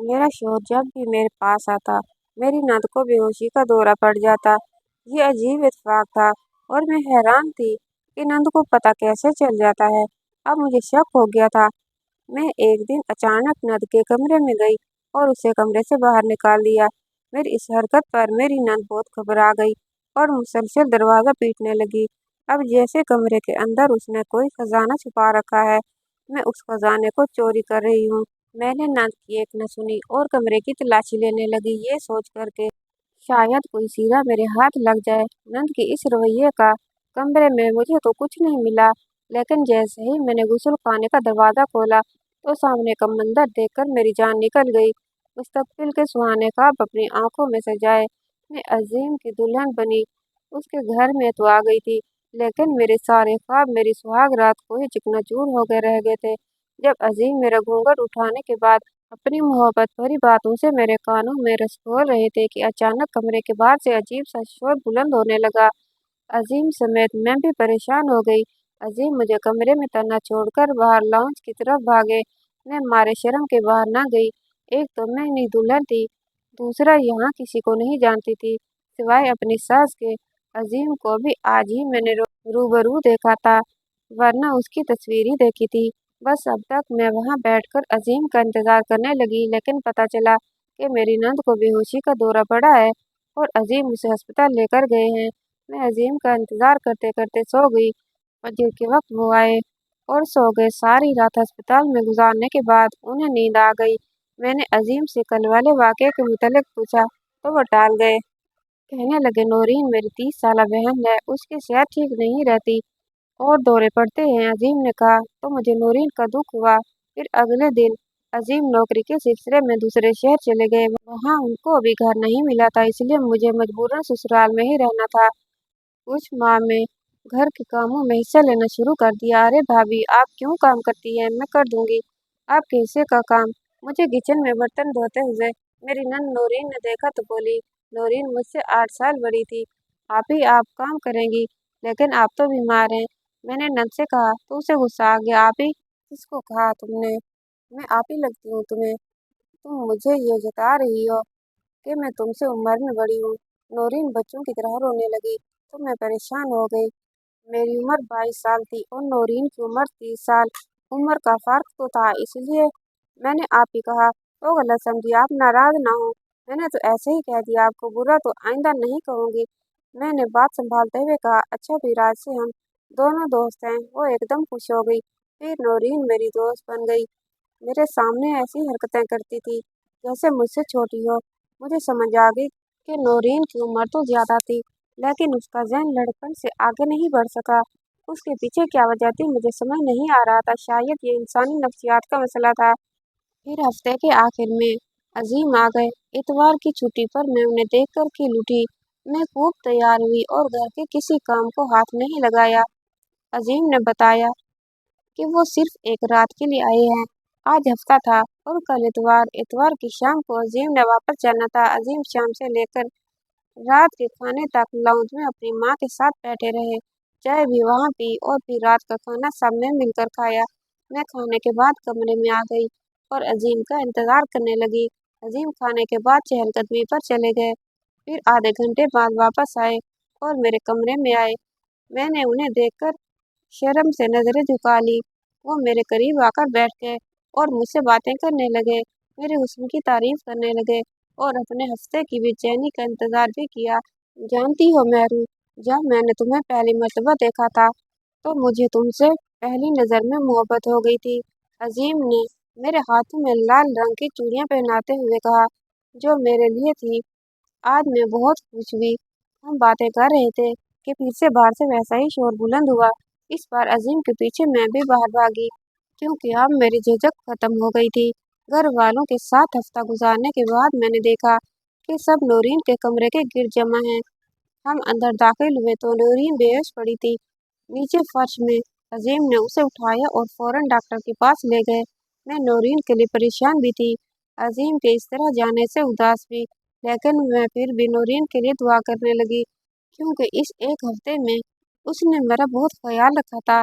मेरा शौहर जब भी मेरे पास आता, मेरी नंद को बेहोशी का दौरा पड़ जाता। ये अजीब इत्तेफाक था और मैं हैरान थी कि नंद को पता कैसे चल जाता है। अब मुझे शक हो गया था। मैं एक दिन अचानक नंद के कमरे में गई और उसे कमरे से बाहर निकाल दिया। मेरी इस हरकत पर मेरी नंद बहुत घबरा गई और मुसलसल दरवाज़ा पीटने लगी। अब जैसे कमरे के अंदर उसने कोई खजाना छुपा रखा है, मैं उस खजाने को चोरी कर रही हूँ। मैंने नंद की एक न सुनी और कमरे की तलाशी लेने लगी, ये सोच करके शायद कोई सीरा मेरे हाथ लग जाए। नंद के इस रवैये का कमरे में मुझे तो कुछ नहीं मिला, लेकिन जैसे ही मैंने गुस्ल खाने का दरवाज़ा खोला तो सामने का मंजर देखकर मेरी जान निकल गई। मुस्तकबिल के सुहाने ख्वाब अपनी आंखों में सजाए मैं अजीम की दुल्हन बनी उसके घर में तो आ गई थी, लेकिन मेरे सारे ख्वाब मेरी सुहाग रात को ही चिकनाचूर हो गए रह गए थे। जब अजीम मेरा घूंघट उठाने के बाद अपनी मोहब्बत भरी बातों से मेरे कानों में रसघोल रहे थे कि अचानक कमरे के बाहर से अजीब सा शोर बुलंद होने लगा। अजीम समेत मैं भी परेशान हो गई। अजीम मुझे कमरे में तना छोड़कर बाहर लाउंज की तरफ भागे। मैं मारे शर्म के बाहर ना गई। एक तो मैं नई दुल्हन थी, दूसरा यहाँ किसी को नहीं जानती थी सिवाय अपनी सास के। अजीम को भी आज ही मैंने रूबरू देखा था, वरना उसकी तस्वीर ही देखी थी। बस अब तक मैं वहाँ बैठकर अजीम का इंतजार करने लगी, लेकिन पता चला कि मेरी नंद को बेहोशी का दौरा पड़ा है और अजीम उसे अस्पताल लेकर गए हैं। मैं अजीम का इंतजार करते करते सो गई। फजर के वक्त वो आए और सो गए। सारी रात अस्पताल में गुजारने के बाद उन्हें नींद आ गई। मैंने अजीम से कल वाले वाक़े के मुतल्लिक पूछा तो वो टाल गए। कहने लगे नौरीन मेरी 30 साला बहन है, उसकी सेहत ठीक नहीं रहती और दौरे पड़ते हैं। अजीम ने कहा तो मुझे नौरीन का दुख हुआ। फिर अगले दिन अजीम नौकरी के सिलसिले में दूसरे शहर चले गए। वहाँ उनको अभी घर नहीं मिला था, इसलिए मुझे मजबूरन ससुराल में ही रहना था। कुछ माह में घर के कामों में हिस्सा लेना शुरू कर दिया। अरे भाभी आप क्यों काम करती हैं, मैं कर दूंगी आपके हिस्से का काम। मुझे किचन में बर्तन धोते हुए मेरी नंद नौरीन ने देखा तो बोली, नौरीन मुझसे 8 साल बड़ी थी, आप काम करेंगी, लेकिन आप तो बीमार हैं। मैंने नंद से कहा तो उसे गुस्सा आ गया। आप ही किसको कहा तुमने, मैं आप ही लगती हूँ तुम्हें? तुम मुझे ये जता रही हो कि मैं तुमसे उम्र में बड़ी हूँ। नौरीन बच्चों की तरह रोने लगी तो मैं परेशान हो गई। मेरी उम्र 22 साल थी और नौरीन की उम्र 30 साल। उम्र का फर्क तो था, इसलिए मैंने आप ही कहा तो गलत समझी, आप नाराज ना हो। मैंने तो ऐसे ही कह दिया, आपको बुरा तो आइंदा नहीं कहूँगी। मैंने बात संभालते हुए कहा अच्छा फिर आज से हम दोनों दोस्त हैं। वो एकदम खुश हो गई। फिर नौरीन मेरी दोस्त बन गई। मेरे सामने ऐसी हरकतें करती थी जैसे मुझसे छोटी हो। मुझे समझ आ गई कि नौरीन की उम्र तो ज्यादा थी, लेकिन उसका ज़हन लड़कपन से आगे नहीं बढ़ सका। उसके पीछे क्या वजह थी मुझे समझ नहीं आ रहा था। शायद ये इंसानी नफ्सियात का मसला था। फिर हफ्ते के आखिर में अजीम आ गए। इतवार की छुट्टी पर मैं उन्हें देखकर खिल उठी। मैं खूब तैयार हुई और घर के किसी काम को हाथ नहीं लगाया। अजीम ने बताया कि वो सिर्फ एक रात के लिए आए हैं। आज हफ्ता था और कल इतवार। इतवार की शाम को अजीम ने वापस जाना था। अजीम शाम से लेकर रात के खाने तक लाउंज में अपनी माँ के साथ बैठे रहे। चाय भी वहाँ पी और फिर रात का खाना सब ने मिलकर खाया। मैं खाने के बाद कमरे में आ गई और अजीम का इंतजार करने लगी। अजीम खाने के बाद चहलकदमी पर चले गए। फिर आधे घंटे बाद वापस आए और मेरे कमरे में आए। मैंने उन्हें देखकर शर्म से नजरें झुका ली। वो मेरे करीब आकर बैठ गए और मुझसे बातें करने लगे। मेरे हुस्न की तारीफ करने लगे और अपने हफ्ते की बेचैनी का इंतजार भी किया। जानती हो मैरू, जब मैंने तुम्हें पहली मर्तबा देखा था तो मुझे तुमसे पहली नज़र में मोहब्बत हो गई थी। अजीम ने मेरे हाथों में लाल रंग की चूड़ियां पहनाते हुए कहा, जो मेरे लिए थी। आज मैं बहुत खुश हुई। हम बातें कर रहे थे कि फिर से बाहर से वैसा ही शोर बुलंद हुआ। इस बार अजीम के पीछे मैं भी बाहर भागी, क्योंकि अब मेरी झिझक खत्म हो गई थी। घर वालों के साथ हफ्ता गुजारने के बाद मैंने देखा कि सब नौरीन के कमरे के गिर जमा हैं। हम अंदर दाखिल हुए तो नौरीन बेहोश पड़ी थी नीचे फर्श में। अजीम ने उसे उठाया और फौरन डॉक्टर के पास ले गए। मैं नौरीन के लिए परेशान भी थी, अजीम के इस तरह जाने से उदास भी, लेकिन मैं फिर भी नौरीन के लिए दुआ करने लगी, क्योंकि इस एक हफ्ते में उसने मेरा बहुत ख्याल रखा था।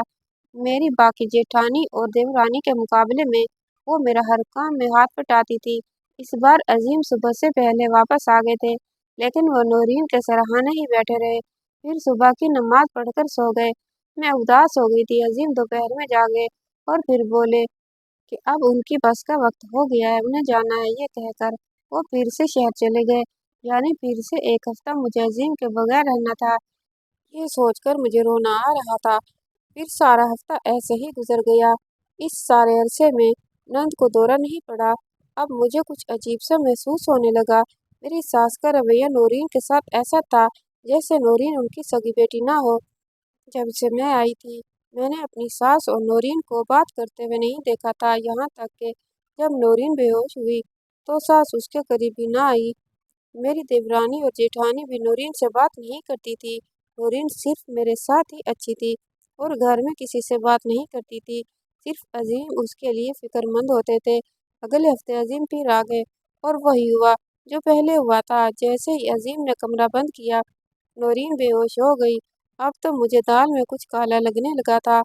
मेरी बाकी जेठानी और देवरानी के मुकाबले में वो मेरा हर काम में हाथ बटाती थी। इस बार अजीम सुबह से पहले वापस आ गए थे, लेकिन वो नूरीन के सराहने ही बैठे रहे। फिर सुबह की नमाज पढ़कर सो गए। मैं उदास हो गई थी। अजीम दोपहर में जागे और फिर बोले कि अब उनकी बस का वक्त हो गया है, उन्हें जाना है। ये कहकर वो फिर से शहर चले गए। यानी फिर से एक हफ्ता मुझे अजीम के बगैर रहना था। ये सोचकर मुझे रोना आ रहा था। फिर सारा हफ्ता ऐसे ही गुजर गया। इस सारे अरसे में नंद को दौरा नहीं पड़ा। अब मुझे कुछ अजीब सा महसूस होने लगा। मेरी सास का रवैया नूरीन के साथ ऐसा था जैसे नूरीन उनकी सगी बेटी ना हो। जब से मैं आई थी, मैंने अपनी सास और नूरीन को बात करते हुए नहीं देखा था। यहाँ तक कि जब नूरीन बेहोश हुई तो सास उसके करीब भी ना आई। मेरी देवरानी और जेठानी भी नूरीन से बात नहीं करती थी। नूरीन सिर्फ मेरे साथ ही अच्छी थी और घर में किसी से बात नहीं करती थी। सिर्फ अजीम उसके लिए फिक्रमंद होते थे। अगले हफ्ते अजीम फिर आ गए और वही हुआ जो पहले हुआ था। जैसे ही अजीम ने कमरा बंद किया, नूरीन बेहोश हो गई। अब तो मुझे दाल में कुछ काला लगने लगा था।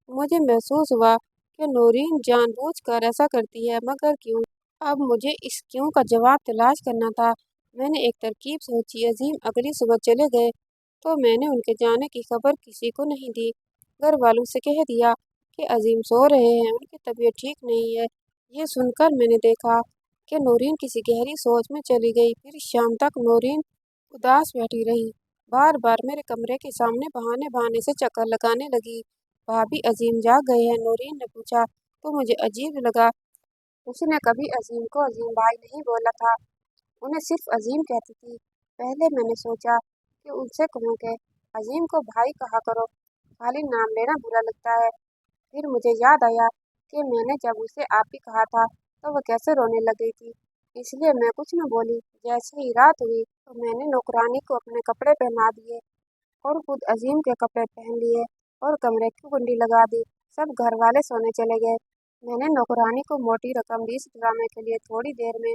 मुझे महसूस हुआ कि नूरीन जानबूझकर ऐसा करती है, मगर क्यों? अब मुझे इस क्यों का जवाब तलाश करना था। मैंने एक तरकीब सोची। अजीम अगली सुबह चले गए तो मैंने उनके जाने की खबर किसी को नहीं दी। घर वालों से कह दिया कि अजीम सो रहे हैं, उनकी तबीयत ठीक नहीं है। ये सुनकर मैंने देखा कि नूरीन किसी गहरी सोच में चली गई। फिर शाम तक नूरीन उदास बैठी रही। बार बार मेरे कमरे के सामने बहाने बहाने से चक्कर लगाने लगी। भाभी अजीम जाग गए हैं? नूरीन ने पूछा तो मुझे अजीब लगा। उसने कभी अजीम को अजीम भाई नहीं बोला था, उन्हें सिर्फ अजीम कहती थी। पहले मैंने सोचा कि उनसे कहूँ कि अजीम को भाई कहा करो, खाली नाम लेना बुरा लगता है। फिर मुझे याद आया कि मैंने जब उसे आप ही कहा था तो वह कैसे रोने लग गई थी। इसलिए मैं कुछ न बोली। जैसे ही रात हुई तो मैंने नौकरानी को अपने कपड़े पहना दिए और खुद अजीम के कपड़े पहन लिए और कमरे की कुंडी लगा दी। सब घर वाले सोने चले गए। मैंने नौकरानी को मोटी रकम दी इस ड्रामे के लिए। थोड़ी देर में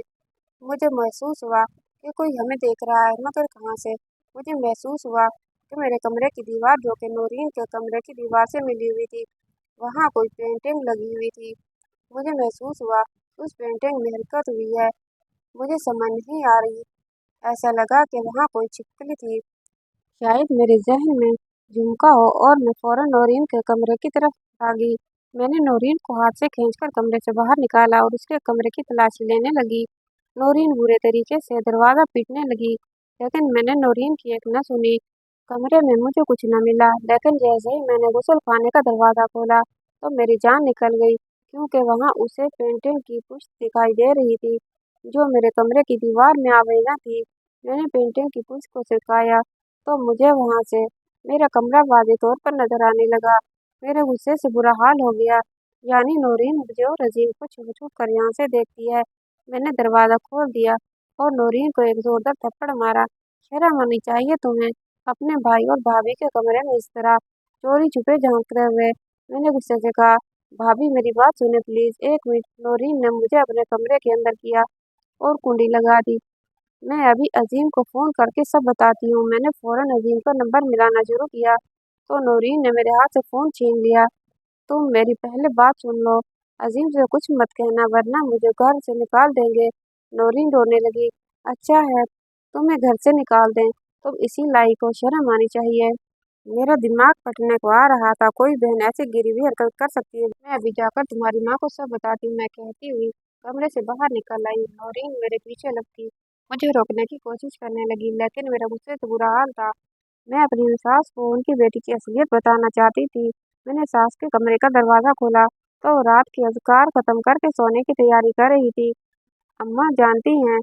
मुझे महसूस हुआ कि कोई हमें देख रहा है, मगर कहाँ से। मुझे महसूस हुआ कि मेरे कमरे की दीवार, जो कि नूरीन के कमरे की दीवार से मिली हुई थी, वहाँ कोई पेंटिंग लगी हुई थी। मुझे महसूस हुआ उस पेंटिंग में हरकत हुई है। मुझे समझ नहीं आ रही। ऐसा लगा कि वहाँ कोई छिपकली थी। शायद मेरे ज़हन में झुमका हो और मैं फौरन नौरीन के कमरे की तरफ भागी। मैंने नौरीन को हाथ से खींचकर कमरे से बाहर निकाला और उसके कमरे की तलाशी लेने लगी। नौरीन बुरे तरीके से दरवाज़ा पीटने लगी, लेकिन मैंने नौरीन की एक न सुनी। कमरे में मुझे कुछ न मिला, लेकिन जैसे ही मैंने गुसल खाने का दरवाज़ा खोला तो मेरी जान निकल गई, क्योंकि वहाँ उसे पेंटिंग की पुष्ट दिखाई दे रही थी, जो मेरे कमरे की दीवार में आवेना थी। मैंने पेंटिंग की पुष्ट को सरकाया तो मुझे वहाँ से मेरा कमरा वाज़े तौर पर नजर आने लगा। मेरे गुस्से से बुरा हाल हो गया। यानी नूरीन मुझे और अजीम को छुप छुप कर यहाँ से देखती है। मैंने दरवाज़ा खोल दिया और नूरीन को एक जोरदार थप्पड़ मारा। शर्म आनी चाहिए तुम्हें, अपने भाई और भाभी के कमरे में इस तरह चोरी छुपे झांकते हुए। मैंने गुस्से से कहा, भाभी मेरी बात सुने प्लीज, एक मिनट। नूरीन ने मुझे अपने कमरे के अंदर किया और कुंडी लगा दी। मैं अभी अजीम को फ़ोन करके सब बताती हूँ। मैंने फ़ौरन अजीम का नंबर मिलाना शुरू किया तो नूरीन ने मेरे हाथ से फ़ोन छीन लिया। तुम मेरी पहले बात सुन लो, अजीम से कुछ मत कहना वरना मुझे घर से निकाल देंगे। नूरीन रोने लगी। अच्छा है, तुम्हें घर से निकाल दें? तुम इसी लायक हो, शर्म आनी चाहिए। मेरा दिमाग फटने को आ रहा था। कोई बहन ऐसी गिरी हुई हरकत कर सकती है? मैं अभी जाकर तुम्हारी माँ को सब बताती हूँ, मैं कहती हुई कमरे से बाहर निकल आई। नूरीन मेरे पीछे लगती मुझे रोकने की कोशिश करने लगी, लेकिन मेरा गुस्से से बुरा हाल था। मैं अपनी सास को उनकी बेटी की असलियत बताना चाहती थी। मैंने सास के कमरे का दरवाज़ा खोला तो वो रात के अज़कार ख़त्म करके सोने की तैयारी कर रही थी। अम्मा जानती हैं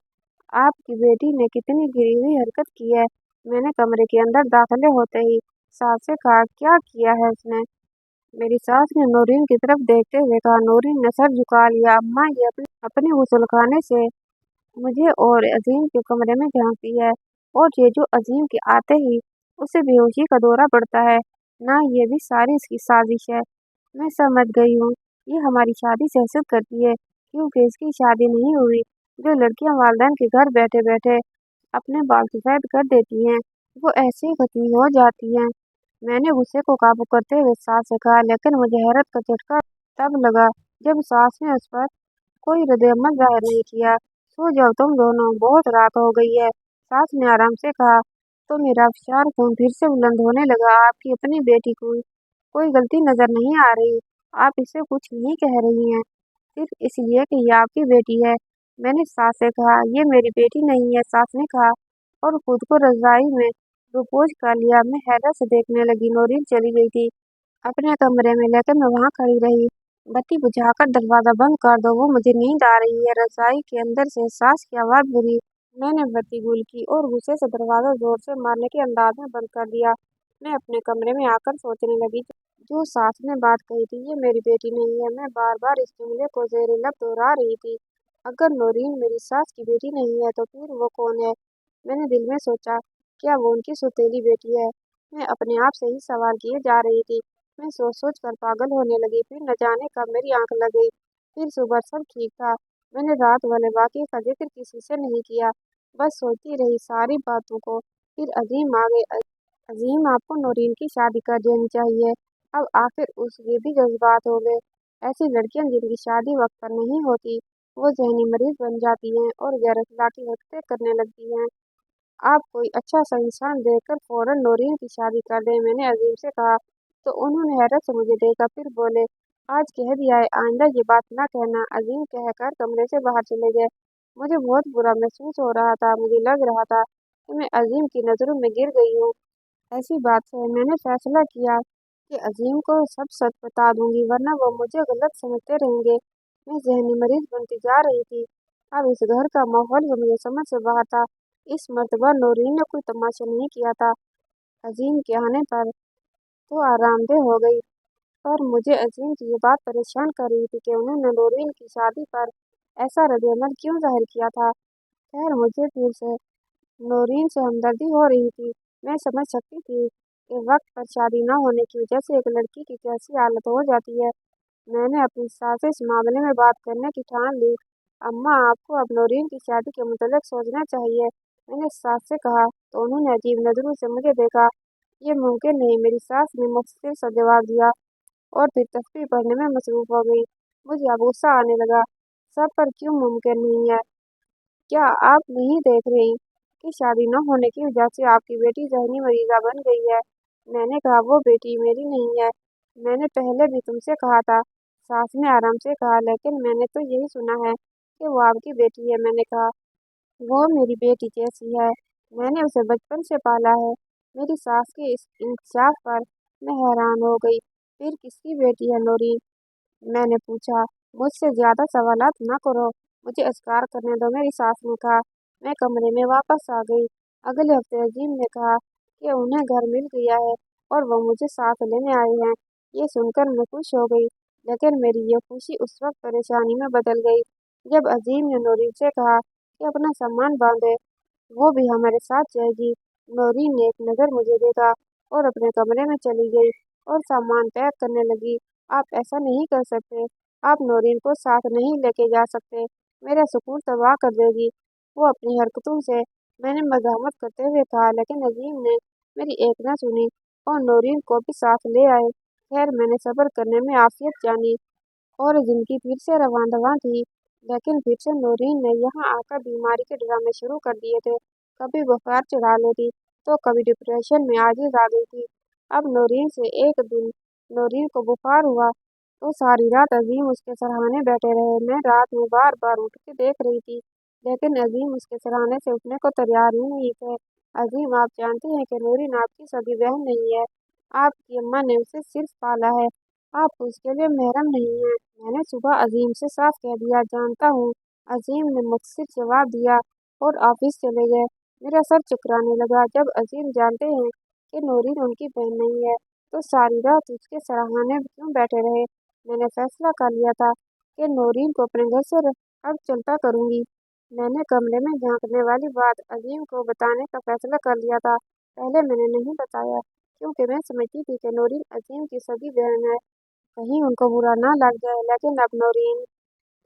आपकी बेटी ने कितनी गिरी हुई हरकत की है? मैंने कमरे के अंदर दाखिले होते ही सास से कहा, क्या किया है उसने? मेरी सास ने नूरीन की तरफ देखते हुए कहा। नूरीन ने सर झुका लिया। अम्मा ये अपने गुस्लखाने से मुझे और अजीम के कमरे में झांकती है, और ये जो अजीम के आते ही उसे बेहोशी का दौरा पड़ता है ना, ये भी सारी इसकी साजिश है। मैं समझ गई हूँ, ये हमारी शादी से हसद करती है क्योंकि इसकी शादी नहीं हुई। जो लड़कियां वालिदैन के घर बैठे बैठे अपने बाल सफेद कर देती हैं, वो ऐसे ही खत्म हो जाती हैं। मैंने गुस्से को काबू करते हुए सास से कहा, लेकिन मुझे हैरत का झटका तब लगा जब सास ने उस पर कोई रद्द-ए-अमल ज़ाहिर नहीं किया। सो जाओ तुम दोनों, बहुत रात हो गई है, सास ने आराम से कहा। तो मेरा अफसार खून फिर से बुलंद होने लगा। आपकी अपनी बेटी को कोई गलती नजर नहीं आ रही? आप इसे कुछ नहीं कह रही हैं सिर्फ इसलिए कि ये आपकी बेटी है? मैंने सास से कहा। ये मेरी बेटी नहीं है, सास ने कहा और खुद को रजाई में डुबोच कर लिया। मैं हैरत से देखने लगी। नौरीन चली गई थी अपने कमरे में, लेकर मैं वहां खड़ी रही। बत्ती बुझाकर दरवाजा बंद कर दो, वो मुझे नींद आ रही है। रजाई के अंदर से सास की आवाज बुरी। मैंने बत्ती गुल की और गुस्से से दरवाजा जोर से मारने के अंदाज में बंद कर दिया। मैं अपने कमरे में आकर सोचने लगी, जो सास ने बात कही थी, ये मेरी बेटी नहीं है। मैं बार बार इस जुमले को जेरे लब दोहरा रही थी। अगर नौरीन मेरी सास की बेटी नहीं है तो फिर वो कौन है? मैंने दिल में सोचा, क्या वो उनकी सौतेली बेटी है? मैं अपने आप से ही सवाल किए जा रही थी। मैं सोच सोच कर पागल होने लगी। फिर न जाने कब मेरी आंख लग गई। फिर सुबह सब ठीक था। मैंने रात वाले वाक़ये का जिक्र किसी से नहीं किया, बस सोचती रही सारी बातों को। फिर अजीम आ गए। अजीम, आपको नौरीन की शादी कर देनी चाहिए। अब आखिर उसके भी जज्बात हो गए। ऐसी लड़कियां जिनकी शादी वक्त पर नहीं होती, वो जहनी मरीज बन जाती हैं और गैर अखलाकी हरकतें करने लगती हैं। आप कोई अच्छा सा इंसान देखकर फौरन नौरीन की शादी कर दें, मैंने अजीम से कहा। तो उन्होंने हैरत से मुझे देखा, फिर बोले, आज कह दिया है, आइंदा ये बात ना कहना। अजीम कहकर कमरे से बाहर चले गए। मुझे बहुत बुरा महसूस हो रहा था। मुझे लग रहा था कि मैं अजीम की नज़रों में गिर गई हूँ। ऐसी बात है, मैंने फैसला किया कि अजीम को सब सच बता दूंगी, वरना वो मुझे गलत समझते रहेंगे। मैं जहनी मरीज बनती जा रही थी। अब इस घर का माहौल भी मुझे समझ से बाहर था। इस मर्तबा नौरीन ने कोई तमाशा नहीं किया था। अजीम के आने पर तो आरामदेह हो गई, पर मुझे अजीम की ये बात परेशान कर रही थी कि उन्होंने नौरीन की शादी पर ऐसा रद्द-ए-अमल क्यों जाहिर किया था। खैर, मुझे फिर से नौरीन से हमदर्दी हो रही थी। मैं समझ सकती थी कि वक्त पर शादी न होने की वजह से एक लड़की की कैसी हालत हो जाती है। मैंने अपनी सास से इस मामले में बात करने की ठान ली। अम्मा, आपको अब नौरीन की शादी के मुतल्लिक सोचना चाहिए, मैंने सास से कहा। तो उन्होंने अजीब नजरों से मुझे देखा। ये मुमकिन नहीं, मेरी सास ने मुख्तसर सा जवाब दिया और फिर तस्बीह पढ़ने में मसरूफ हो गई। मुझे अब गुस्सा आने लगा। सब पर क्यों मुमकिन नहीं है? क्या आप नहीं देख रही कि शादी न होने की वजह से आपकी बेटी जहनी मरीजा बन गई है? मैंने कहा, वो बेटी मेरी नहीं है। मैंने पहले भी तुमसे कहा था, सास ने आराम से कहा। लेकिन मैंने तो यही सुना है कि वो आपकी बेटी है। मैंने कहा, वो मेरी बेटी कैसी है? मैंने उसे बचपन से पाला है। मेरी सास के इस इंकशाफ पर मैं हैरान हो गई। फिर किसकी बेटी है नौरीन? मैंने पूछा। मुझसे ज्यादा सवालात न करो, मुझे इस्कार करने दो, मेरी सास ने कहा। मैं कमरे में वापस आ गई। अगले हफ्ते अजीम ने कहा कि उन्हें घर मिल गया है और वो मुझे साथ लेने आए हैं। ये सुनकर मैं खुश हो गई, लेकिन मेरी ये खुशी उस वक्त परेशानी में बदल गई जब अजीम ने नौरीन से कहा कि अपना सामान बांधे, वो भी हमारे साथ जाएगी। नौरीन ने एक नज़र मुझे देखा और अपने कमरे में चली गई और सामान पैक करने लगी। आप ऐसा नहीं कर सकते। आप नौरीन को साथ नहीं लेके जा सकते। मेरा सुकून तबाह कर देगी वो अपनी हरकतों से, मैंने मज़ाहमत करते हुए कहा। लेकिन अजीम ने मेरी एक न सुनी और नौरीन को भी साथ ले आए। खैर, मैंने सब्र करने में आफियत जानी और जिंदगी फिर से रवां-दवां थी। लेकिन फिर से नौरीन ने यहाँ आकर बीमारी के ड्रामे शुरू कर दिए थे। कभी बुखार चढ़ा लेती, तो कभी डिप्रेशन में आजिज़ आ गई थी। अब नौरीन से एक दिन नौरीन को बुखार हुआ, तो सारी रात अजीम उसके सराहने बैठे रहे। मैं रात में बार-बार उठ के देख रही थी, लेकिन अजीम उसके सराहने से उठने को तैयार ही नहीं थे। अजीम, आप जानते हैं कि नौरीन आपकी सगी बहन नहीं है। आपकी अम्मा ने उसे सिर्फ पाला है। आप उसके लिए महरम नहीं हैं। मैंने सुबह अजीम से साफ कह दिया, जानता हूँ। अजीम ने मुखसिर जवाब दिया और ऑफिस चले गए। मेरा सर चकराने लगा जब अजीम जानते हैं कि नौरीन उनकी बहन नहीं है, तो सारी रात उसके सराहने क्यों बैठे रहे। मैंने फैसला कर लिया था कि नौरीन को अपने घर से अब चलता करूंगी। मैंने कमरे में झांकने वाली बात अजीम को बताने का फैसला कर लिया था। पहले मैंने नहीं बताया, क्योंकि मैं समझती थी कि नौरीन अजीम की सगी बहन है, कहीं उनको बुरा ना लग जाए। लेकिन अब नौरीन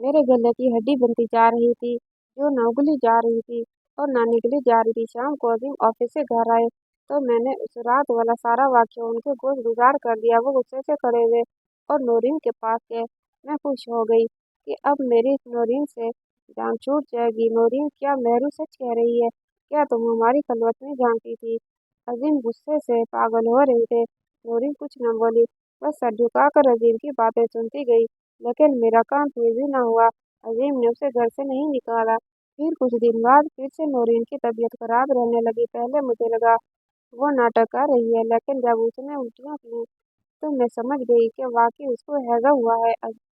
मेरे गले की हड्डी बनती जा रही थी, जो न उगली जा रही थी और ना निकली जा रही थी। शाम को अजीम ऑफिस से घर आए, तो मैंने उस रात वाला सारा वाक्य उनके गोश गुजार कर दिया। वो गुस्से से खड़े हुए और नौरीन के पास गए। मैं खुश हो गई कि अब मेरी नौरीन से जान छूट जाएगी। नौरीन, क्या मेहरू सच कह रही है? क्या तुम हमारी खलवत नहीं जानती थी? अजीम गुस्से से पागल हो रहे थे। नौरीन कुछ न बोली, बस सर झुकाकर अजीम की बातें सुनती गई। लेकिन मेरा काम फिर भी न हुआ। अजीम ने उसे घर से नहीं निकाला। फिर कुछ दिन बाद फिर से नौरीन की तबीयत खराब रहने लगी। पहले मुझे लगा वो नाटक कर रही है, लेकिन जब उसने उल्टियाँ की तो मैं समझ गई कि वाकई उसको हैजा हुआ है।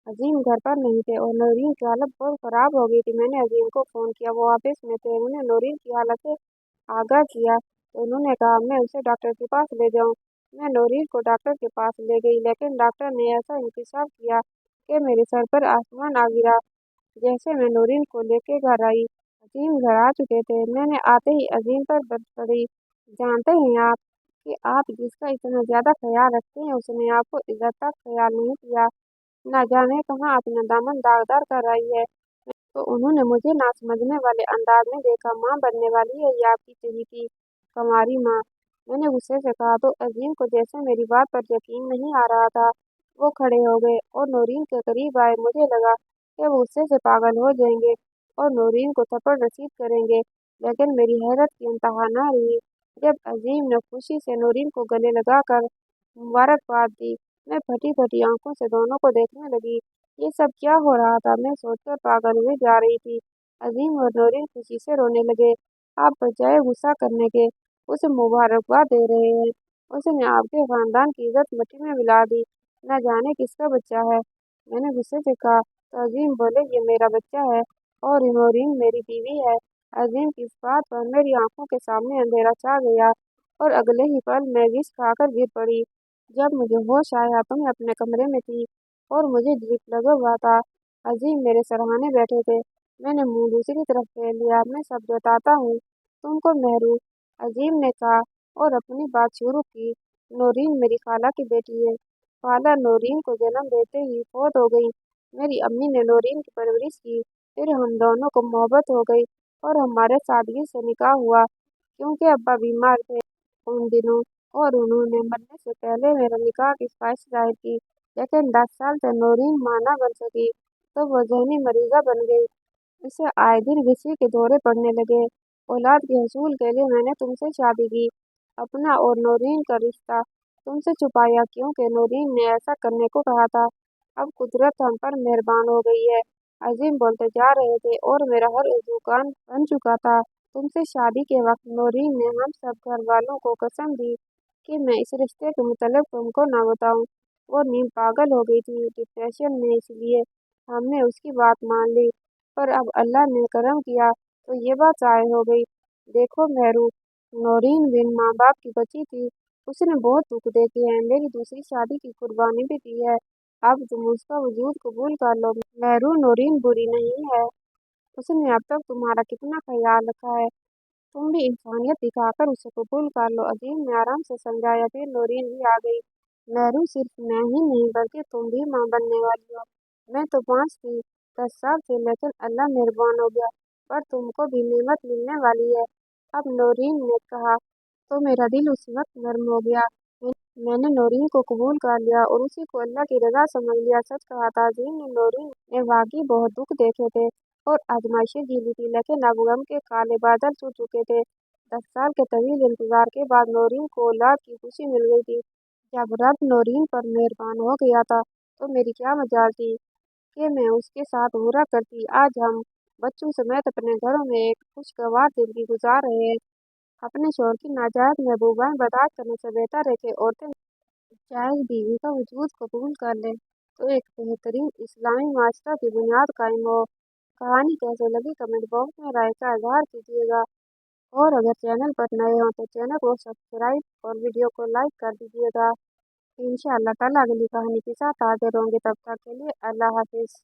अजीम घर पर नहीं थे और नौरीन की हालत बहुत खराब हो गई थी। मैंने अजीम को फ़ोन किया, वो ऑफिस में थे। उन्हें नौरीन की हालत से आगाह किया तो उन्होंने कहा मैं उसे डॉक्टर के पास ले जाऊं। मैं नौरीन को डॉक्टर के पास ले गई, लेकिन डॉक्टर ने ऐसा इंकशाफ किया कि मेरे सर पर आसमान आ गिरा। जैसे मैं नौरीन को लेके घर आई, अजीम घर आ चुके थे। मैंने आते ही अजीम पर बरस पड़ी। जानते हैं आप कि आप जिसका इतना ज़्यादा ख्याल रखते हैं, उसने आपको इज़्ज़त तक ख्याल नहीं किया। न जाने कहाँ अपना दामन दागदार कर रही है। तो उन्होंने मुझे ना समझने वाले अंदाज में देखा। माँ बनने वाली है ये आपकी चहेती कमारी माँ। मैंने गुस्से से कहा तो अजीम को जैसे मेरी बात पर यकीन नहीं आ रहा था। वो खड़े हो गए और नौरीन के करीब आए। मुझे लगा कि वो गुस्से से पागल हो जाएंगे और नौरीन को थप्पड़ रसीद करेंगे, लेकिन मेरी हैरत की इंतहा न रही जब अजीम ने खुशी से नौरीन को गले लगाकर मुबारकबाद दी। मैं फटी फटी आंखों से दोनों को देखने लगी। ये सब क्या हो रहा था, मैं सोचकर पागल हुई जा रही थी। अजीम और नौरीन खुशी से रोने लगे। आप बजाय गुस्सा करने के उसे मुबारकबाद दे रहे हैं। उसने आपके खानदान की इज्जत मिट्टी में मिला दी। न जाने किसका बच्चा है। मैंने गुस्से से कहा तो अजीम बोले ये मेरा बच्चा है और नौरीन मेरी बीवी है। अजीम की इस बात पर मेरी आंखों के सामने अंधेरा छा गया और अगले ही पल मैं विष खाकर गिर पड़ी। जब मुझे होश आया तो मैं अपने कमरे में थी और मुझे ड्रिप लगा हुआ था। अजीम मेरे सरहाने बैठे थे। मैंने मुंह दूसरी तरफ फेर लिया। मैं सब बताता हूँ तुमको मेहरू, अजीम ने कहा और अपनी बात शुरू की। नौरीन मेरी खाला की बेटी है। खाला नौरीन को जन्म देते ही फौत हो गई। मेरी अम्मी ने नौरीन की परवरिश की। फिर हम दोनों को मोहब्बत हो गई और हमारे सादगी से निकाह हुआ, क्योंकि अब्बा बीमार थे उन दिनों और उन्होंने मरने से पहले मेरा निकाह की ख्वाहिश जाहिर की। लेकिन 10 साल से नौरीन मां न बन सकी तो वो ज़हनी मरीज़ा बन गई। उसे आए दिन विसी के दौरे पड़ने लगे। औलाद के हसूल के लिए मैंने तुमसे शादी की। अपना और नौरीन का रिश्ता तुमसे छुपाया क्योंकि नौरीन ने ऐसा करने को कहा था। अब कुदरत हम पर मेहरबान हो गई है। अजीम बोलते जा रहे थे और मेरा हर उज़ू कान बन चुका था। तुमसे शादी के वक्त नौरीन ने हम सब घर वालों को कसम दी कि मैं इस रिश्ते के मुतल्लिक तुमको ना बताऊं। वो नीम पागल हो गई थी डिप्रेशन में, इसलिए हमने उसकी बात मान ली। पर अब अल्लाह ने करम किया तो ये बात ज़ाहिर हो गई। देखो मेहरू, नौरीन बिन माँ बाप की बची थी। उसने बहुत दुख देखे हैं, मेरी दूसरी शादी की कुर्बानी भी दी है। अब तुम उसका वजूद कबूल कर लो। मेहरू, नौरीन बुरी नहीं है। उसने अब तक तुम्हारा कितना ख्याल रखा है। तुम भी इंसानियत दिखाकर उसे कबूल कर लो। अजीम ने आराम से समझाया। फिर नौरीन भी आ गई। मेहरू, सिर्फ मैं ही नहीं बल्कि तुम भी माँ बनने वाली हो। मैं तो 5 थी, 10 साल से, लेकिन अल्लाह मेहरबान हो गया। पर तुमको भी नेमत मिलने वाली है। अब नौरीन ने कहा तो मेरा दिल उसी वक्त नर्म हो गया। मैंने नौरीन को कबूल कर लिया और उसी को अल्लाह की रजा समझ लिया। सच कहा था अजीम ने, नौरीन ने वाकई बहुत दुख देखे थे और आजमाइशें झेली थी, लेकिन अब गम के काले बादल छू चुके थे। 10 साल के तवील इंतजार के बाद नौरीन को औलाद की खुशी मिल गई थी। जब रब नौरीन पर मेहरबान हो गया था तो मेरी क्या मजाल थी कि मैं उसके साथ बुरा करती। आज हम बच्चों समेत अपने घरों में एक खुशगवार जिंदगी गुजार रहे हैं। अपने शौहर की नाजायज महबूबाएं बर्दाश्त करने से बेहतर है कि औरतें जायज बीवी का वजूद कबूल कर लें तो एक बेहतरीन इस्लामी माशरा की बुनियाद कायम हो। कहानी कैसे लगी कमेंट बॉक्स में राय का इजहार कीजिएगा और अगर चैनल पर नए हो तो चैनल को सब्सक्राइब और वीडियो को लाइक कर दीजिएगा। इंशाअल्लाह ताला अगली कहानी के साथ हाजिर होंगे। तब तक के लिए अल्लाह हाफिज़।